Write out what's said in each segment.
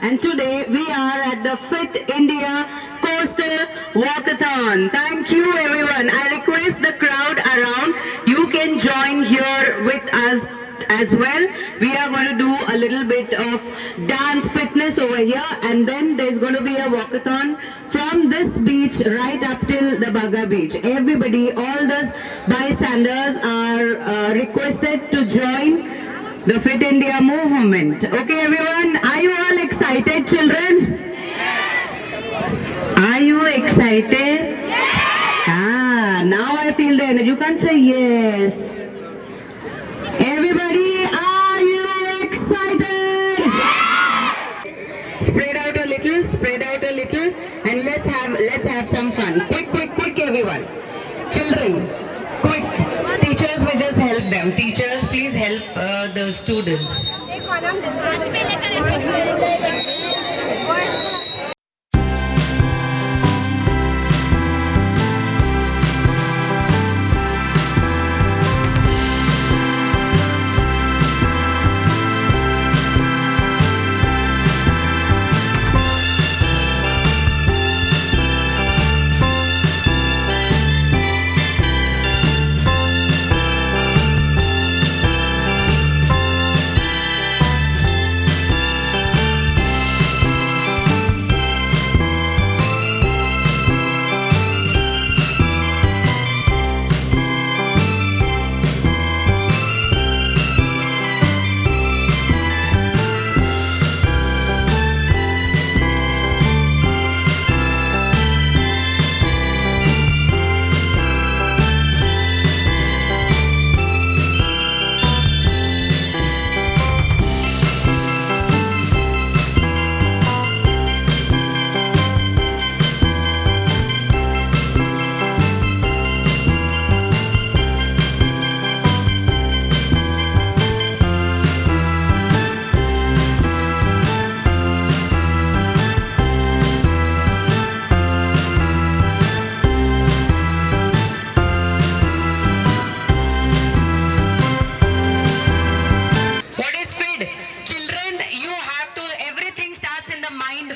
and today we are at the Fit India Coastal Walkathon. Thank you everyone. I request the crowd around, you can join here with us as well. We are going to do a little bit of dance fitness over here, and then there's going to be a walkathon from this beach right up till the Baga beach. Everybody, all the bystanders are requested to join the Fit India movement. Okay everyone, are you all excited children? Are you excited? Now I feel the energy. You can't say yes. Everybody, are you excited? Spread out a little, and let's have some fun. Quick everyone. Children, quick. Teachers will just help them. Teachers, please help the students.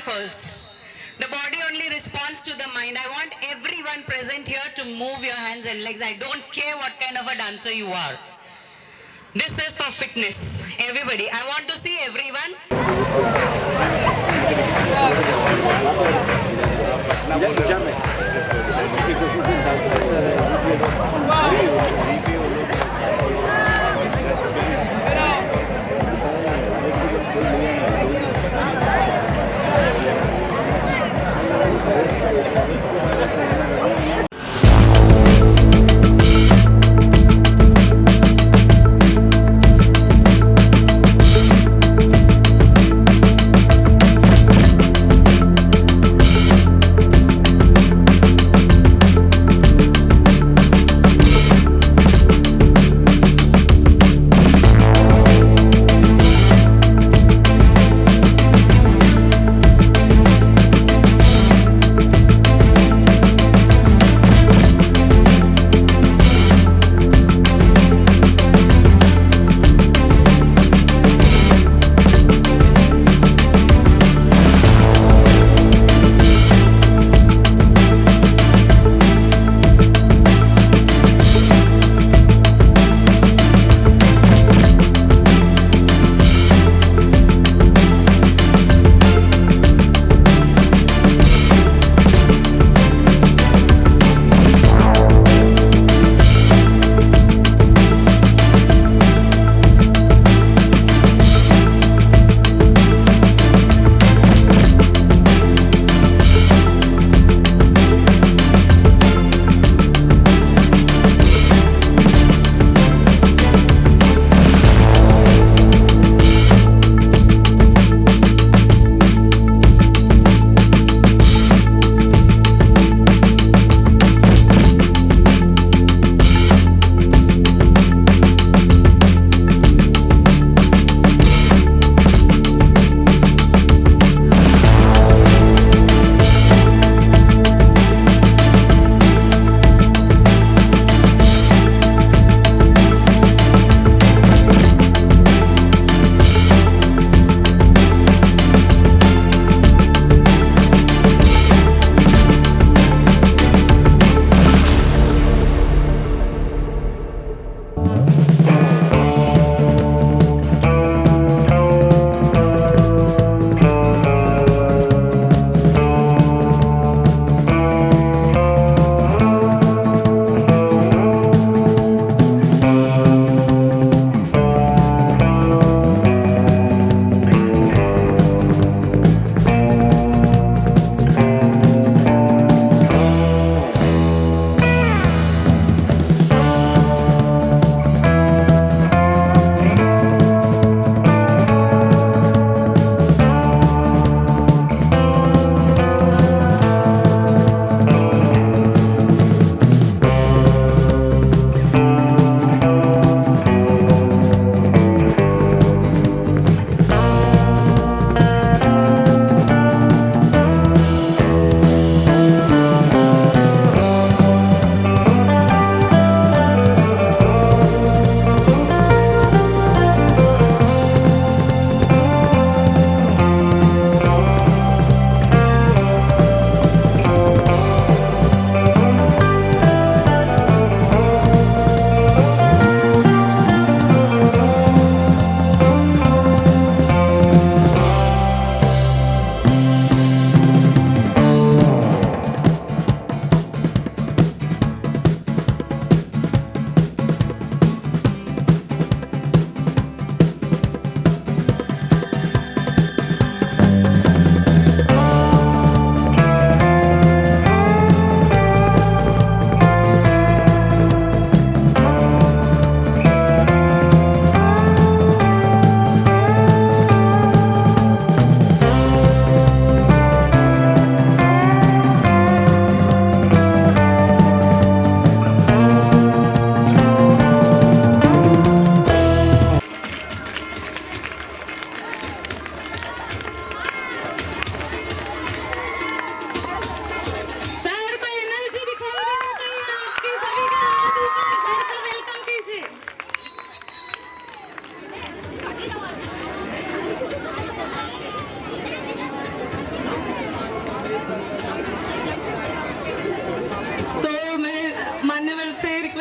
First, the body only responds to the mind. I want everyone present here to move your hands and legs. I don't care what kind of a dancer you are. This is for fitness. Everybody, I want to see everyone.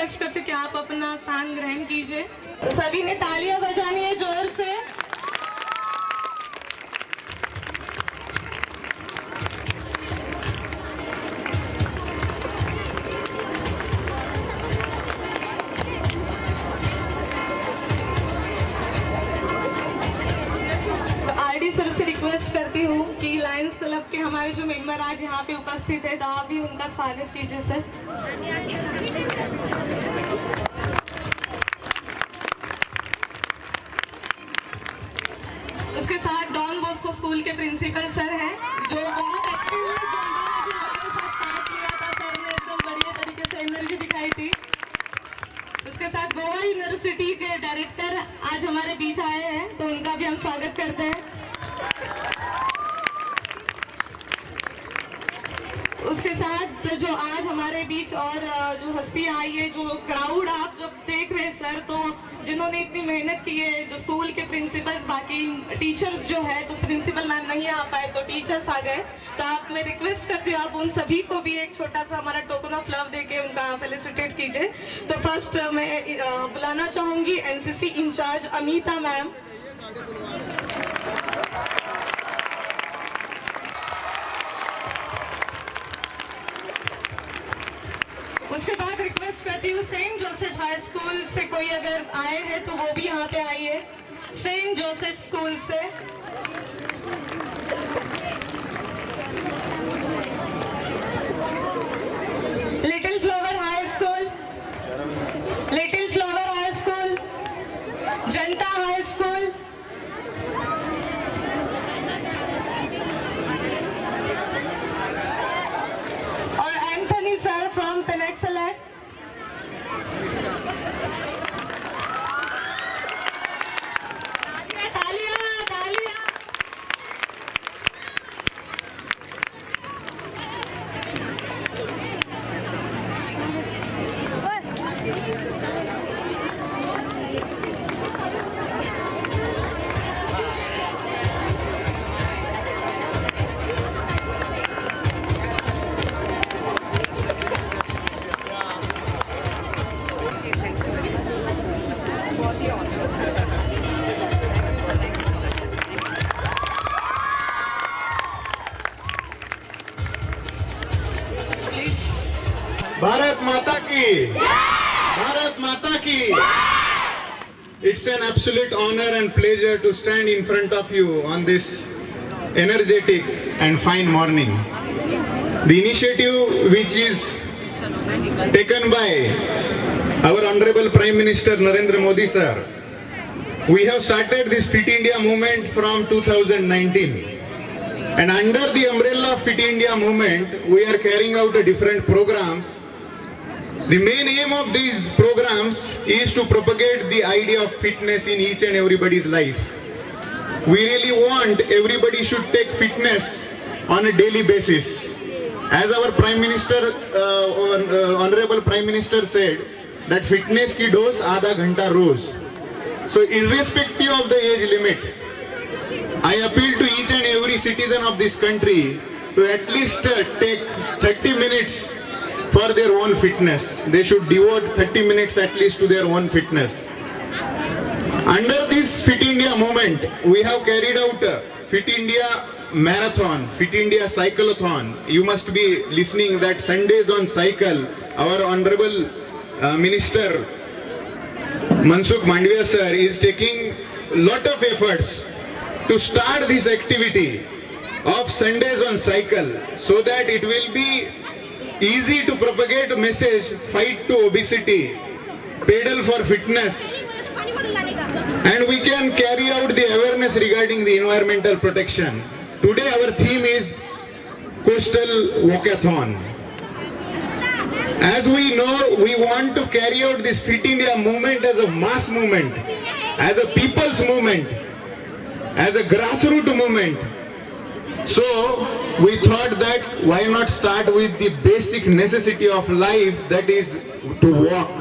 Request करती हूँ कि आप अपना स्थान ग्रहण कीजिए। तो सभी ने तालियां बजानी है जोर से। सर से रिक्वेस्ट करती हूँ कि लायंस क्लब के हमारे जो मेंबर आज यहाँ पे उपस्थित है, तो आप भी उनका स्वागत कीजिए सर। उसके साथ डॉन बॉस्को स्कूल के प्रिंसिपल सर हैं, जो बहुत एक्टिव है, जो उन्होंने भी हमारे साथ पार्ट लिया था। सर ने एकदम बढ़िया तरीके से एनर्जी दिखाई थी। उसके साथ गोवा यूनिवर्सिटी के डायरेक्टर आज हमारे बीच आए हैं, तो उनका भी हम स्वागत करते हैं। उसके साथ जो आज हमारे बीच और जो हस्ती आई है, जो क्राउड आप जब देख रहे हैं सर, तो जिन्होंने इतनी मेहनत की है, जो स्कूल के प्रिंसिपल्स, बाकी टीचर्स जो है, तो प्रिंसिपल मैम नहीं आ पाए तो टीचर्स आ गए। तो आप मैं रिक्वेस्ट करती हूँ आप उन सभी को भी एक छोटा सा हमारा टोकन ऑफ लव देके उनका फेलिसिटेट कीजिए। तो फर्स्ट मैं बुलाना चाहूंगी एनसीसी इंचार्ज अमिता मैम। उसके बाद रिक्वेस्ट करती हूँ सेंट जोसेफ हाई स्कूल से कोई अगर आए हैं तो वो भी यहाँ पे आइए, सेंट जोसेफ स्कूल से। Little flower high school, little flower high school, जनता हाई स्कूल, और एंथनी सर फ्रॉम पेनेक्सलेट। तालियां तालियां। भारत माता की, भारत माता की। It's an absolute honor and pleasure to stand in front of you on this energetic and fine morning. The initiative which is taken by our Honorable Prime Minister Narendra Modi sir, we have started this Fit India movement from 2019. And under the umbrella of Fit India movement, we are carrying out different programs. The main aim of these programs is to propagate the idea of fitness in each and everybody's life. We really want everybody should take fitness on a daily basis. As our Prime Minister, Honorable Prime Minister said, that fitness ki dose आधा घंटा रोज. So irrespective of the age limit, I appeal to each and every citizen of this country to at least take 30 minutes for their own fitness. They should devote 30 minutes at least to their own fitness. Under this Fit India movement, we have carried out Fit India Marathon, Fit India Cyclothon. You must be listening that Sundays on Cycle, our Honorable Minister Mansukh Mandviya sir is taking lot of efforts to start this activity of Sundays on Cycle, so that it will be easy to propagate a message, fight to obesity, pedal for fitness, and we can carry out the awareness regarding the environmental protection. Today our theme is Coastal Walkathon. As we know, we want to carry out this Fit India movement as a mass movement, as a people's movement, as a grassroots movement. So we thought that why not start with the basic necessity of life, that is to walk.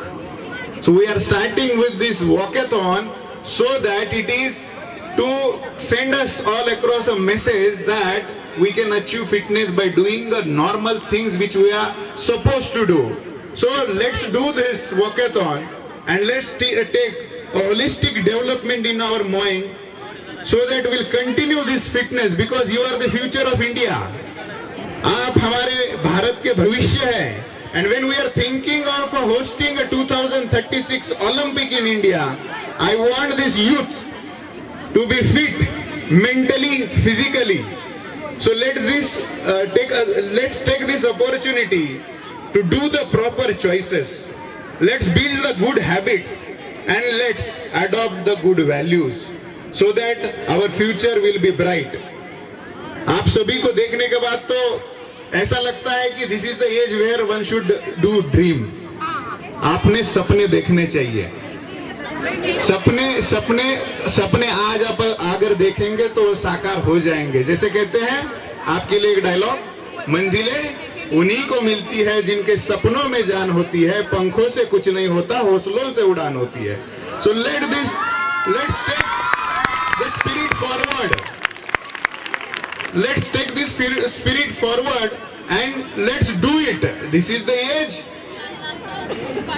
So we are starting with this walkathon so that it is to send us all across a message that we can achieve fitness by doing the normal things which we are supposed to do. So let's do this walkathon and let's take a holistic development in our mind so that we'll continue this fitness because you are the future of India. आप हमारे भारत के भविष्य हैं. And when we are thinking of hosting a 2036 Olympic in India, I want this youth to be fit mentally, physically. So let's take this opportunity to do the proper choices. Let's build the good habits and let's adopt the good values so that our future will be bright. आप सभी को देखने के बाद तो ऐसा लगता है कि this is the age where one should do dream. आपने सपने देखने चाहिए. सपने आज आप अगर देखेंगे तो साकार हो जाएंगे. जैसे कहते हैं आपके लिए एक डायलॉग, मंजिलें उन्हीं को मिलती है जिनके सपनों में जान होती है, पंखों से कुछ नहीं होता, हौसलों से उड़ान होती है. So let's take the spirit forward. Let's take this spirit forward and let's do it. This is the age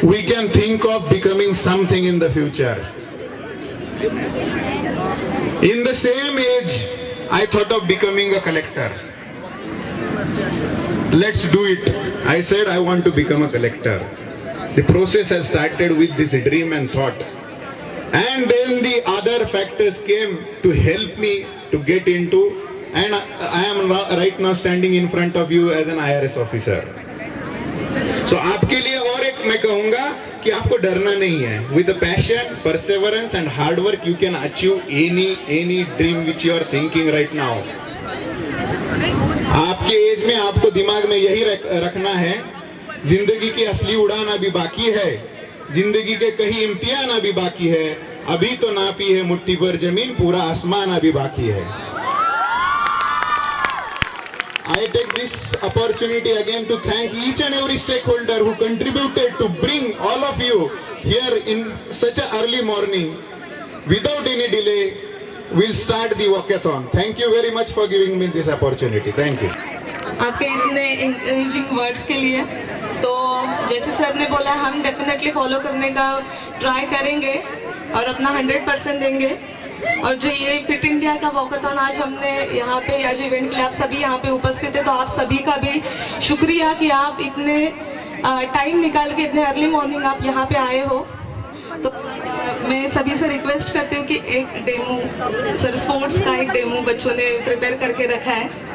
we can think of becoming something in the future. In the same age, I thought of becoming a collector. Let's do it. I said I want to become a collector. The process has started with this dream and thought. And then the other factors came to help me to get into, and I am right now standing in front of you as an IRS officer. So आपके लिए और एक मैं कहूँगा कि आपको डरना नहीं है. With the passion, perseverance and hard work, you can achieve any dream which you are thinking right now. आपके एज में आपको दिमाग में यही रखना है, जिंदगी की असली उड़ान अभी बाकी है, जिंदगी के कई इम्तिहान अभी बाकी है, अभी तो नापी है मुट्ठी पर जमीन, पूरा आसमान अभी बाकी है. I take this opportunity again to thank each and every stakeholder who contributed to bring all of you here in such an early morning. Without any delay, we'll start the walkathon. Thank you very much for giving me this opportunity. Thank you. आपके इतने encouraging words के लिए. तो जैसे sir ने बोला, हम definitely follow करने का ट्राई करेंगे और अपना 100% देंगे. और जो ये फिट इंडिया का वॉकाथॉन आज हमने यहाँ पे आज इवेंट के लिए आप सभी यहाँ पे उपस्थित है, तो आप सभी का भी शुक्रिया कि आप इतने टाइम निकाल के इतने अर्ली मॉर्निंग आप यहाँ पे आए हो. तो मैं सभी से रिक्वेस्ट करती हूँ कि एक डेमो, सर स्पोर्ट्स का एक डेमो बच्चों ने प्रिपेयर करके रखा है.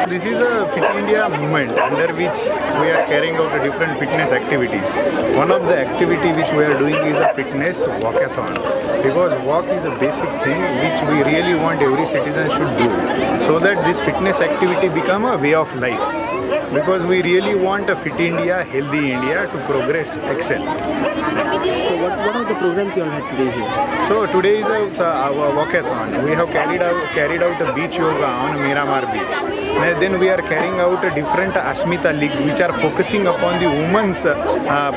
This is a Fit India movement under which we are carrying out different fitness activities. One of the activity which we are doing is a fitness walkathon, because walk is a basic thing which we really want every citizen should do, so that this fitness activity become a way of life. Because we really want a fit India, healthy India to progress, excel. So what are the programs you all had today here? So today is a walkathon. We have carried out a beach yoga on Miramar Beach. And then we are carrying out a different Asmita leagues which are focusing upon the women's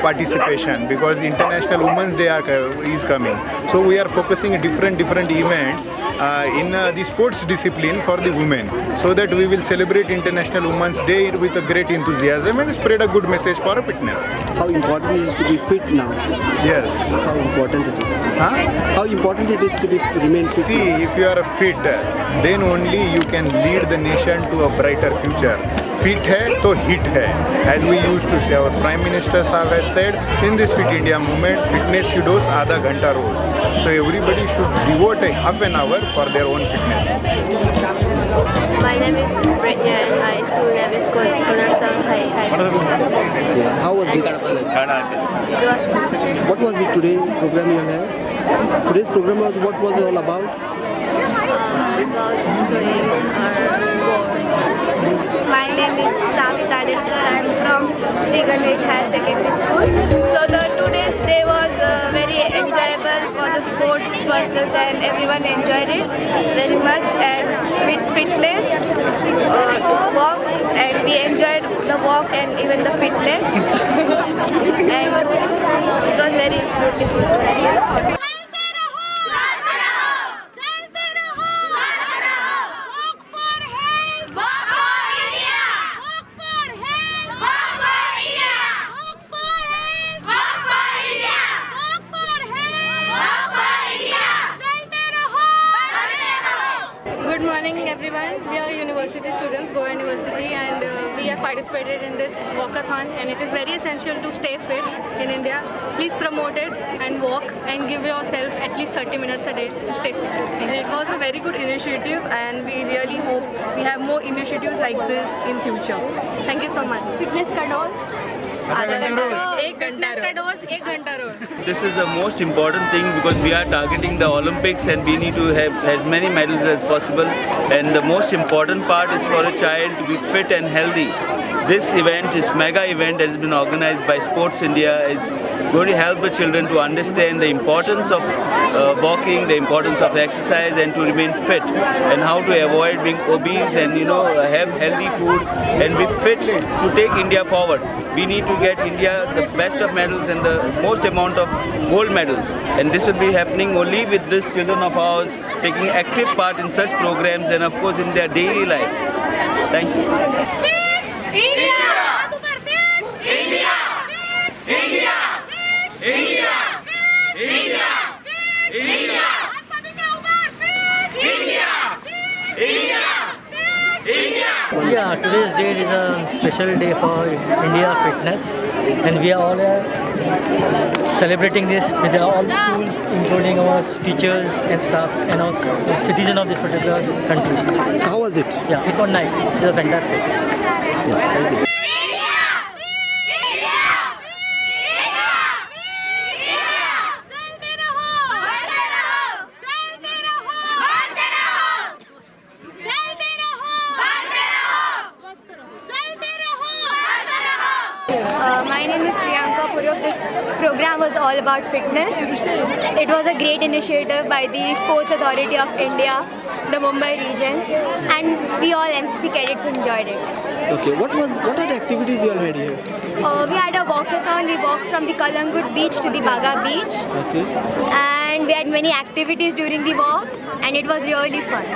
participation, because International Women's Day is coming. So we are focusing different events in the sports discipline for the women, so that we will celebrate International Women's Day with a great enthusiasm and spread a good message for fitness. How important it is to be fit now? Yes. How important it is? Huh? How important it is to remain fit? See, if you are fit, then only you can lead the nation to a brighter future. Fit hai to hit hai, as we used to say. Our Prime Minister Sahab has said in this Fit India movement, fitness ki dose आधा घंटा रोज. So everybody should devote a half an hour for their own fitness. My name is Britney and my school name is Cornerstone High School. Yeah. How was it? It was good. What was it today? Program you have? Today's program was what was it all about? About swimming or sport. My name is Savita Dilkar. I am from Sri Ganesh Higher Secondary School. So the today's day was very enjoyable for the sports persons and everyone enjoyed it very much, and with fitness, walk, and we enjoyed the walk and even the fitness, and it was very beautiful. Good morning everyone. We are university students, Goa University, and we have participated in this walkathon, and it is very essential to stay fit in India. Please promote it and walk and give yourself at least 30 minutes a day to stay fit. And it was a very good initiative, and we really hope we have more initiatives like this in future. Thank you so much. Fitness ka dose? Fitness का dose 1 घंटा रोज. This is the most important thing, because we are targeting the Olympics and we need to have as many medals as possible, and the most important part is for a child to be fit and healthy. This event, this mega event, has been organized by Sports India, is going to help the children to understand the importance of walking, the importance of exercise, and to remain fit, and how to avoid being obese, and have healthy food and be fit to take India forward. We need to get India the best of medals and the most amount of gold medals, and this will be happening only with these children of ours taking active part in such programs and of course in their daily life. Thank you. India! India! India! India! India! India! India! India! Yeah, today's date is a special day for India fitness, and we are all celebrating this with all the schools, including our teachers and staff and all citizens of this particular country. How was it? Yeah, it's all nice. It's fantastic. Yeah, thank you. My name is Priyanka Purok. This program was all about fitness. It was a great initiative by the Sports Authority of India, the Mumbai region, and we all NCC cadets enjoyed it. Okay, what are the activities you all had here? We had a walkathon. We walked from the Kalangut beach to the Baga beach, Okay. and we had many activities during the walk, and it was really fun.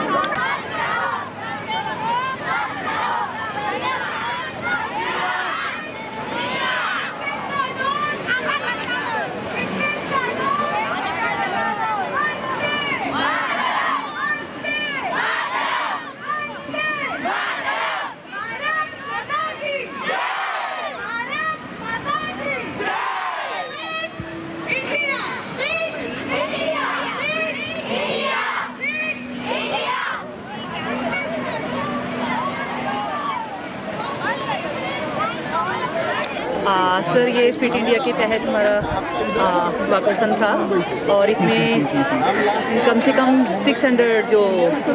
Sir ये fit India के तहत हमारा walkathon था और इसमें कम से कम 600 जो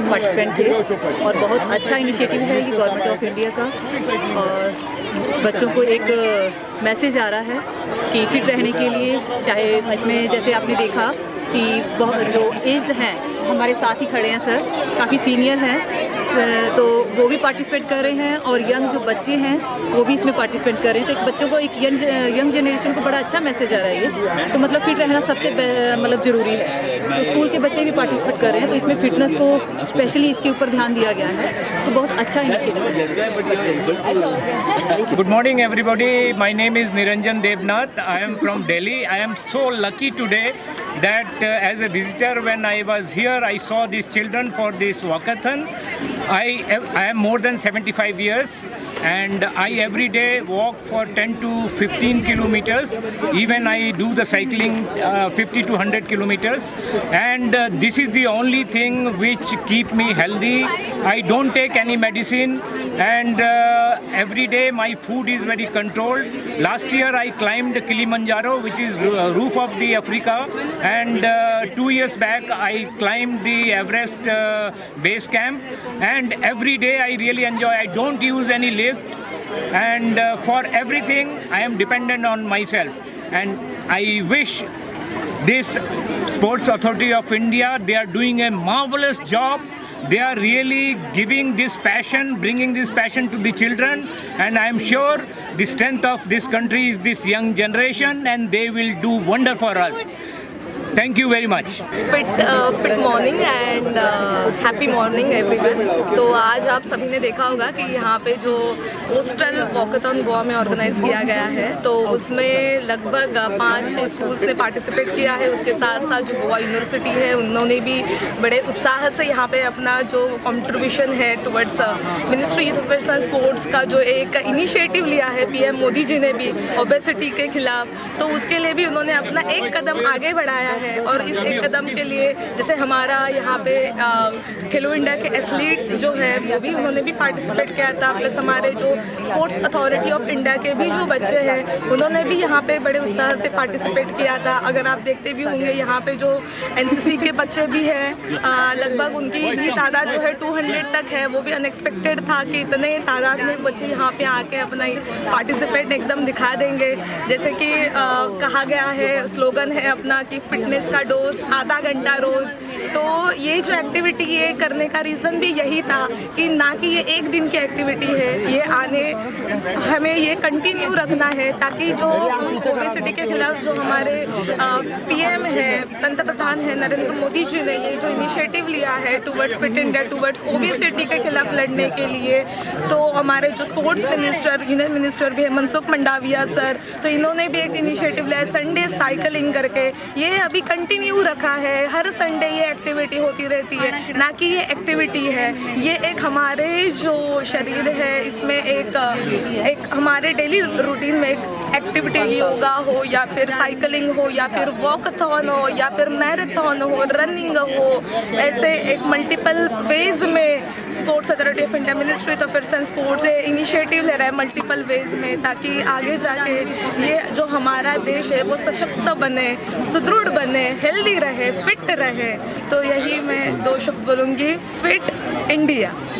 participant थे और बहुत अच्छा इनिशिएटिव है ये गवर्नमेंट ऑफ इंडिया का। और बच्चों को एक मैसेज आ रहा है कि फिट रहने के लिए, चाहे इसमें जैसे आपने देखा कि बहुत जो एज्ड हैं हमारे साथ ही खड़े हैं सर, काफ़ी सीनियर हैं, तो वो भी पार्टिसिपेट कर रहे हैं और यंग जो बच्चे हैं वो भी इसमें पार्टिसिपेट कर रहे हैं। तो एक बच्चों को एक यंग जनरेशन को बड़ा अच्छा मैसेज आ रहा है ये। तो मतलब फिट रहना सबसे मतलब ज़रूरी है। तो स्कूल के बच्चे भी पार्टिसिपेट कर रहे हैं, तो इसमें फिटनेस को स्पेशली इसके ऊपर ध्यान दिया गया है, तो बहुत अच्छा इनिशिएटिव है। Good morning everybody, my name is Niranjan Devnath, I am from Delhi. I am so lucky today that as a visitor when I was here I saw these children for this walkathon. I am more than 75 years and I every day walk for 10 to 15 kilometers. Even I do the cycling 50 to 100 kilometers, and this is the only thing which keep me healthy. I don't take any medicine, and every day my food is very controlled. Last year I climbed Kilimanjaro, which is roof of the Africa, and 2 years back I climbed the Everest base camp, and every day I really enjoy. I don't use any lift, and for everything I am dependent on myself, and I wish this Sports Authority of India, they are doing a marvelous job. They are really giving this passion, bringing this passion to the children, and I am sure the strength of this country is this young generation, and they will do wonder for us. Thank you very much. Fit morning and happy morning everyone. तो आज आप सभी ने देखा होगा कि यहाँ पे जो कोस्टल वॉकाथन गोवा में ऑर्गेनाइज किया गया है, तो उसमें लगभग 5-6 स्कूल्स ने पार्टिसिपेट किया है। उसके साथ साथ जो गोवा यूनिवर्सिटी है उन्होंने भी बड़े उत्साह से यहाँ पे अपना जो कंट्रीब्यूशन है towards ministry youth affairs and sports का जो एक इनिशिएटिव लिया है पीएम मोदी जी ने भी ओबेसिटी के खिलाफ, तो उसके लिए भी उन्होंने अपना एक कदम आगे बढ़ाया है। और इस एक कदम के लिए जैसे हमारा यहाँ पे खेलो इंडिया के एथलीट्स जो है वो भी उन्होंने भी पार्टिसिपेट किया था, प्लस हमारे जो स्पोर्ट्स अथॉरिटी ऑफ इंडिया के भी जो बच्चे हैं उन्होंने भी यहाँ पे बड़े उत्साह से पार्टिसिपेट किया था। अगर आप देखते भी होंगे यहाँ पे जो एनसीसी के बच्चे भी हैं, लगभग उनकी भी तादाद जो है 200 तक है। वो भी अनएक्सपेक्टेड था कि इतने तादाद में बच्चे यहाँ पे आके अपना पार्टिसिपेट एकदम दिखा देंगे। जैसे कि कहा गया है, स्लोगन है अपना कि फिटनेस का डोज आधा घंटा रोज। तो ये जो एक्टिविटी ये करने का रीज़न भी यही था कि ना कि ये एक दिन की एक्टिविटी है, ये हमें ये कंटिन्यू रखना है, ताकि जो ओबेसिटी के खिलाफ जो हमारे पीएम है, पंतप्रधान है नरेंद्र मोदी जी ने ये जो इनिशिएटिव लिया है towards fit India, towards obesity के खिलाफ लड़ने के लिए, तो हमारे जो स्पोर्ट्स मिनिस्टर, यूनियन मिनिस्टर भी है मनसुख मंडाविया सर, तो इन्होंने भी एक इनिशिएटिव लिया है संडे साइकिलिंग करके। ये अभी कंटिन्यू रखा है, हर संडे ये एक्टिविटी होती रहती है, ना कि ये एक्टिविटी है, ये एक हमारे जो शरीर है इसमें एक हमारे डेली रूटीन में एक एक्टिविटी, योगा हो या फिर साइकिलिंग हो या फिर वॉकथॉन हो या फिर मैराथन हो, रनिंग हो, ऐसे एक मल्टीपल वेज में sports authority of India, ministry of affairs and sports initiative ले रहा है मल्टीपल वेज में, ताकि आगे जाके ये जो हमारा देश है वो सशक्त बने, सुदृढ़ बने, हेल्दी रहे, फिट रहे। तो यही मैं 2 शब्द बोलूँगी, फिट इंडिया।